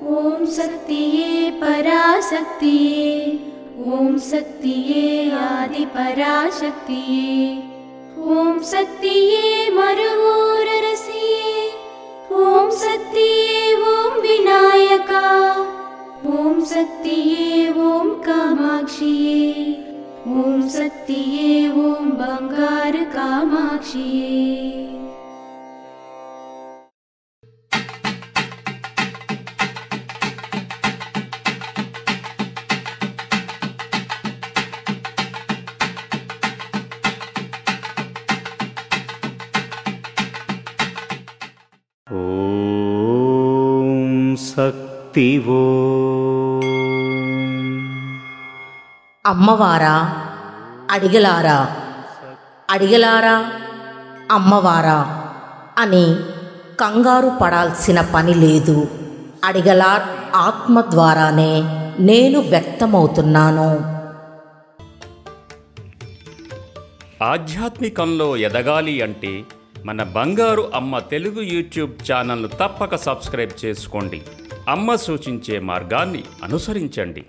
ओम शक्तिये पराशक्तिये, ओम शक्तिये आदि पराशक्तिये, ओम शक्तिये मरुवोररसिये, ओम शक्तिये ओम विनायका, ओम शक्तिये ओम कामाक्षिये, ओम शक्तिये ओम बंगार कामाक्षिये। ఓం శక్తివో అమ్మవారా అడిగలారా, అడిగలారా అమ్మవారా అని కంగారు పడాల్సిన పని లేదు. అడిగలార్ ఆత్మ ద్వారానే నేను వ్యక్తమవుతున్నాను. ఆధ్యాత్మికంలో ఎదగాలి అంటే మన బంగారు అమ్మ తెలుగు యూట్యూబ్ ఛానల్ను తప్పక సబ్స్క్రైబ్ చేసుకోండి. అమ్మ సూచించే మార్గాన్ని అనుసరించండి.